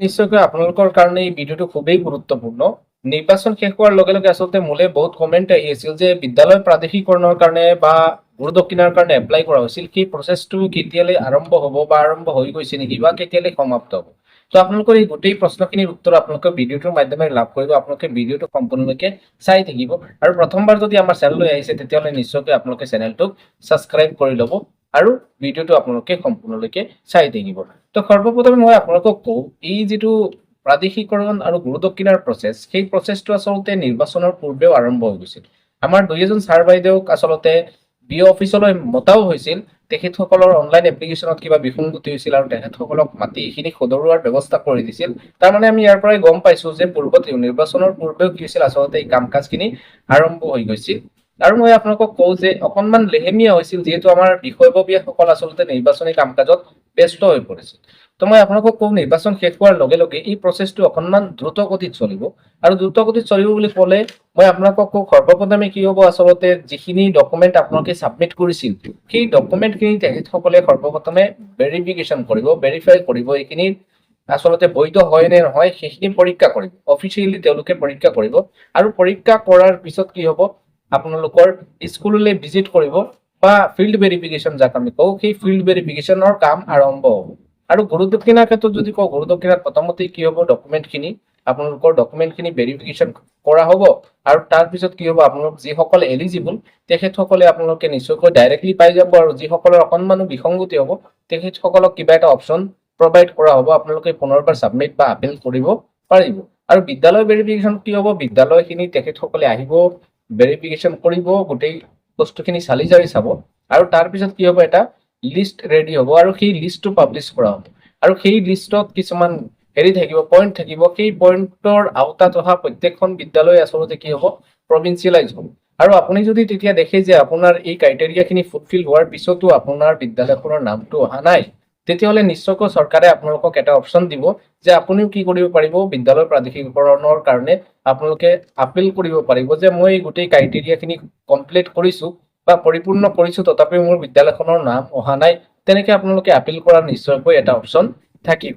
নিশ্চয়কৈ আপোনালোকৰ কাৰণে এই ভিডিঅ'টো খুবেই গুৰুত্বপূৰ্ণ। নিৰ্বাচন শেষ হোৱাৰ লগে লগে আচলতে মোলে বহুত কমেণ্ট আহি আছিল যে বিদ্যালয় প্ৰাদেশিকৰণৰ কাৰণে বা গুৰু দক্ষিণাৰ কাৰণে এপ্লাই কৰা হৈছিল, সেই প্ৰচেছটো কেতিয়ালৈ আৰম্ভ হ'ব বা আৰম্ভ হৈ গৈছে নেকি বা কেতিয়ালৈ সমাপ্ত হ'ব। তো আপোনালোকৰ এই গোটেই প্ৰশ্নখিনিৰ উত্তৰ আপোনালোকে ভিডিঅ'টোৰ মাধ্যমেৰে লাভ কৰিব। আপোনালোকে ভিডিঅ'টো সম্পূৰ্ণলৈকে চাই থাকিব আৰু প্ৰথমবাৰ যদি আমাৰ চেনেললৈ আহিছে তেতিয়াহ'লে নিশ্চয়কৈ আপোনালোকে চেনেলটোক ছাবস্ক্ৰাইব কৰি ল'ব আৰু ভিডিঅ'টো আপোনালোকে সম্পূৰ্ণলৈকে চাই থাকিব। তো সৰ্বপ্ৰথমে মই আপোনালোকক কওঁ, এই যিটো প্ৰাদেশিকৰণ আৰু গুৰু দক্ষিণাৰ প্ৰচেছ, সেই প্ৰচেছটো আচলতে নিৰ্বাচনৰ পূৰ্বেও আৰম্ভ হৈ গৈছিল। আমাৰ দুই এজন ছাৰ বাইদেউক আচলতে বিঅ' অফিচলৈ মতাও হৈছিল। তেখেতসকলৰ অনলাইন এপ্লিকেশ্যনত কিবা বিসংগতি হৈছিল আৰু তেখেতসকলক মাতি এইখিনি শুধৰোৱাৰ ব্যৱস্থা কৰি দিছিল। তাৰমানে আমি ইয়াৰ পৰাই গম পাইছোঁ যে পূৰ্বতেও নিৰ্বাচনৰ পূৰ্বেও কি হৈছিল, আচলতে এই কাম কাজখিনি আৰম্ভ হৈ গৈছিল। আৰু মই আপোনালোকক কওঁ যে অকণমান লেহেমীয়া হৈছিল, যিহেতু আমাৰ বিষয়ববীয়াসকল আচলতে নিৰ্বাচনী কাম কাজত ব্যস্ত হৈ পৰিছিল। তো মই আপোনালোকক কওঁ, নিৰ্বাচন শেষ হোৱাৰ লগে লগে এই প্ৰচেছটো অকণমান দ্ৰুত গতিত চলিব। আৰু দ্ৰুত গতিত চলিব বুলি ক'লে মই আপোনালোকক কওঁ, সৰ্বপ্ৰথমে কি হ'ব, আচলতে যিখিনি ডকুমেণ্ট আপোনালোকে ছাবমিট কৰিছিল, সেই ডকুমেণ্টখিনি তেখেতসকলে সৰ্বপ্ৰথমে ভেৰিফিকেশ্যন কৰিব, ভেৰিফাই কৰিব, এইখিনি আচলতে বৈধ হয় নে নহয় সেইখিনি পৰীক্ষা কৰিব। অফিচিয়েলি তেওঁলোকে পৰীক্ষা কৰিব আৰু পৰীক্ষা কৰাৰ পিছত কি হ'ব, আপোনালোকৰ স্কুললৈ ভিজিট কৰিব বা ফিল্ড ভেৰিফিকেশ্যন যাক আমি কওঁ, সেই ফিল্ড ভেৰিফিকেশ্যনৰ কাম আৰম্ভ হ'ব। আৰু গুৰু দক্ষিণাৰ ক্ষেত্ৰত যদি কওঁ, গুৰু দক্ষিণাত প্ৰথমতে কি হ'ব, আপোনালোকৰ ডকুমেণ্টখিনি ভেৰিফিকেশ্যন কৰা হ'ব আৰু তাৰপিছত কি হ'ব, আপোনালোক যিসকল এলিজিবল তেখেতসকলে আপোনালোকে নিশ্চয়কৈ ডাইৰেক্টলি পাই যাব, আৰু যিসকলৰ অকণমানো বিসংগতি হ'ব তেখেতসকলক কিবা এটা অপশ্যন প্ৰভাইড কৰা হ'ব, আপোনালোকে পুনৰবাৰ ছাবমিট বা আপিল কৰিব পাৰিব। আৰু বিদ্যালয় ভেৰিফিকেশ্যন কি হ'ব, বিদ্যালয়খিনি তেখেতসকলে আহিব, ভেৰিফিকেশ্যন কৰিব, গোটেই বস্তুখিনি চালি জাৰি চাব আৰু তাৰপিছত কি হ'ব, এটা লিষ্ট ৰেডি হ'ব আৰু সেই লিষ্টটো পাব্লিছ কৰা হ'ব। আৰু সেই লিষ্টত কিছুমান থাকিব, পইণ্ট থাকিব, সেই পইণ্টৰ আওতাত অহা প্ৰত্যেকখন বিদ্যালয় আচলতে কি হ'ব, প্ৰভিঞ্চিয়েলাইজ হ'ব। আৰু আপুনি যদি তেতিয়া দেখে যে আপোনাৰ এই ক্ৰাইটেৰিয়াখিনি ফুলফিল হোৱাৰ পিছতো আপোনাৰ বিদ্যালয়খনৰ নামটো অহা নাই, তেতিয়াহ'লে নিশ্চয়কৈ চৰকাৰে আপোনালোকক এটা অপশ্যন দিব যে আপুনিও কি কৰিব পাৰিব, বিদ্যালয় প্ৰাদেশিকৰণৰ কাৰণে আপোনালোকে আপিল কৰিব পাৰিব যে মই গোটেই ক্ৰাইটেৰিয়াখিনি কমপ্লিট কৰিছোঁ বা পৰিপূৰ্ণ কৰিছোঁ, তথাপিও মোৰ বিদ্যালয়খনৰ নাম অহা নাই। তেনেকৈ আপোনালোকে আপিল কৰাৰ নিশ্চয়কৈ এটা অপশ্যন থাকিব।